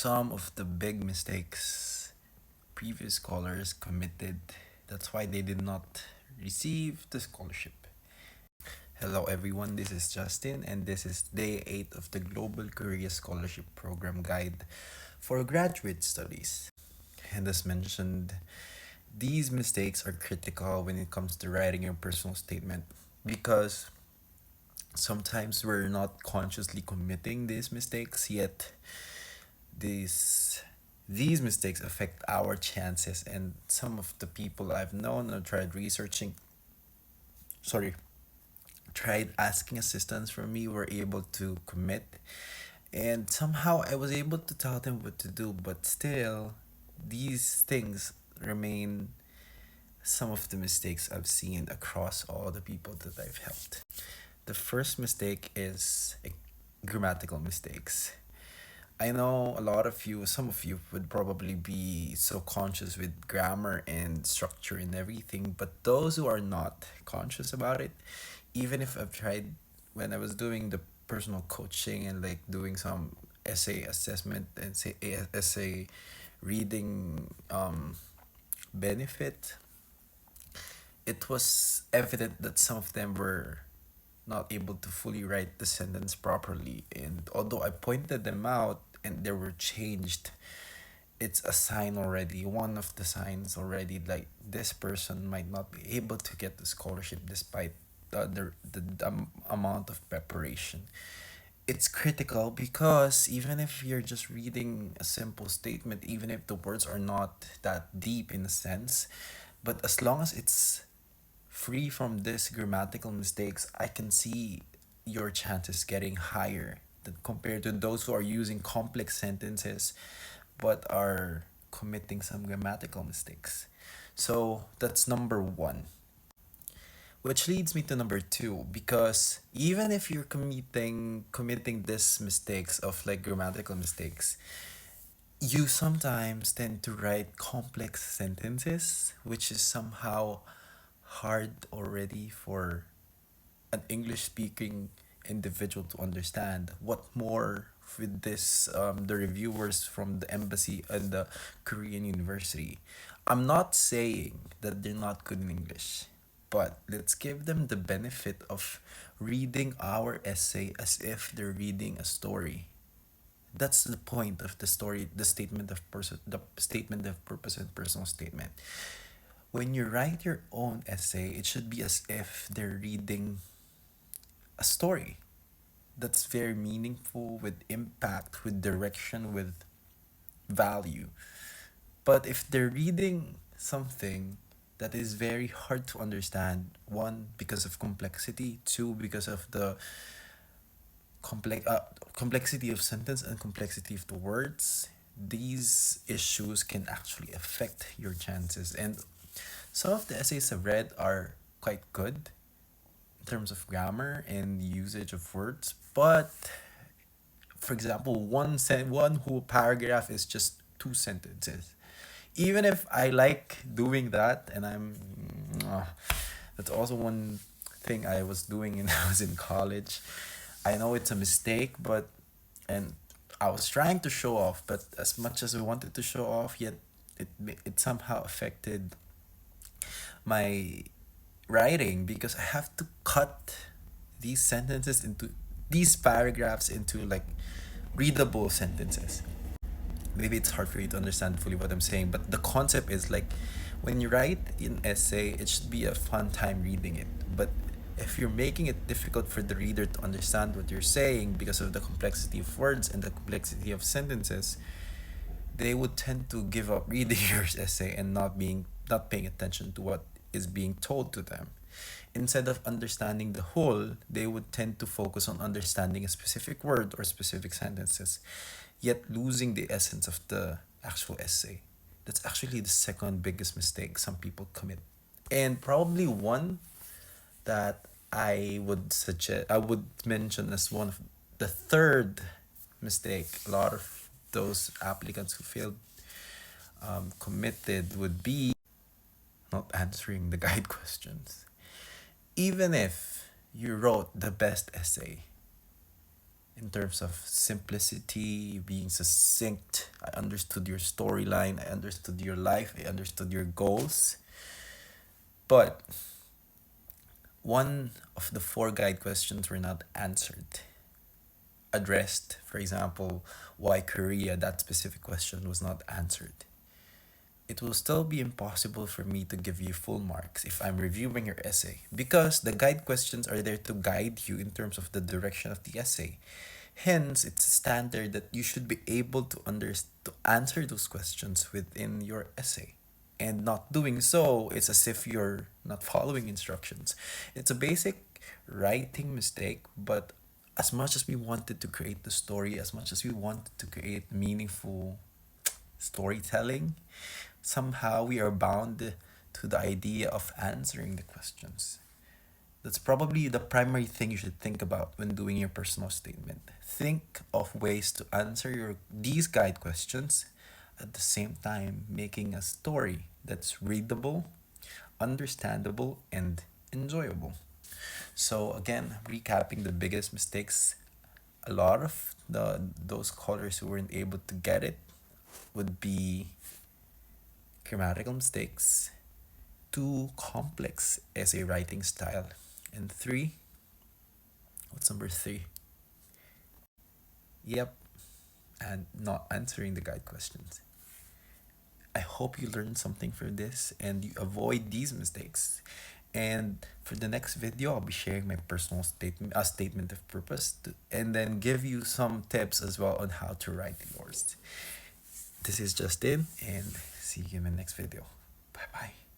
some of the big mistakes previous scholars committed. That's why they did not receive the scholarship. Hello, everyone. This is Justin, and this is day 8 of the Global Career Scholarship Program Guide for Graduate Studies. And as mentioned, these mistakes are critical when it comes to writing your personal statement because sometimes we're not consciously committing these mistakes, yet these these mistakes affect our chances. And some of the people I've known or sorry tried asking assistance from me were able to commit, and somehow I was able to tell them what to do, but still these things remain some of the mistakes I've seen across all the people that I've helped. The first mistake is grammatical mistakes. I know a lot of you, some of you would probably be so conscious with grammar and structure and everything, but those who are not conscious about it, even if I've tried when I was doing the personal coaching and like doing some essay assessment and say essay reading benefit, it was evident that some of them were not able to fully write the sentence properly. And although I pointed them out and they were changed, it's a sign already, one of the signs already, like this person might not be able to get the scholarship despite the amount of preparation. It's critical because even if you're just reading a simple statement, even if the words are not that deep in a sense, but as long as it's free from this grammatical mistakes, I can see your chances getting higher than compared to those who are using complex sentences but are committing some grammatical mistakes. So that's number one. Which leads me to number two, because even if you're committing this mistakes of like grammatical mistakes, you sometimes tend to write complex sentences, which is somehow hard already for an English speaking individual to understand. What more with this the reviewers from the embassy and the Korean university. I'm not saying that they're not good in English, but let's give them the benefit of reading our essay as if they're reading a story. That's the point of the story, the statement of purpose and personal statement. When you write your own essay, it should be as if they're reading a story that's very meaningful, with impact, with direction, with value. But if they're reading something that is very hard to understand, one, because of complexity, two, because of the complexity of sentence and complexity of the words, these issues can actually affect your chances. And some of the essays I've read are quite good in terms of grammar and usage of words, but for example, one whole paragraph is just two sentences. Even if I like doing that, and that's also one thing I was doing when I was in college. I know it's a mistake, but and I was trying to show off, but as much as I wanted to show off, yet it somehow affected my writing because I have to cut these paragraphs into like readable sentences. Maybe it's hard for you to understand fully what I'm saying, but the concept is like when you write an essay, it should be a fun time reading it. But if you're making it difficult for the reader to understand what you're saying because of the complexity of words and the complexity of sentences, they would tend to give up reading your essay and not paying attention to what is being told to them. Instead of understanding the whole, they would tend to focus on understanding a specific word or specific sentences, yet losing the essence of the actual essay. That's actually the second biggest mistake some people commit. And probably one that I would mention as one of the third mistake a lot of those applicants who failed committed would be not answering the guide questions. Even if you wrote the best essay, in terms of simplicity, being succinct. I understood your storyline, I understood your life, I understood your goals. But one of the four guide questions were not answered, addressed. For example, why Korea, that specific question was not answered. It will still be impossible for me to give you full marks if I'm reviewing your essay because the guide questions are there to guide you in terms of the direction of the essay. Hence, it's standard that you should be able to answer those questions within your essay. And not doing so, it's as if you're not following instructions. It's a basic writing mistake, but as much as we wanted to create the story, as much as we wanted to create meaningful storytelling, somehow we are bound to the idea of answering the questions. That's probably the primary thing you should think about when doing your personal statement. Think of ways to answer these guide questions at the same time making a story that's readable, understandable, and enjoyable. So again, recapping the biggest mistakes, a lot of those scholars who weren't able to get it would be grammatical mistakes, too complex essay writing style, and three, what's number three? Yep, and not answering the guide questions. I hope you learned something from this and you avoid these mistakes. And for the next video, I'll be sharing my personal statement, a statement of purpose, and then give you some tips as well on how to write yours. This is Justin, and see you in my next video. Bye bye.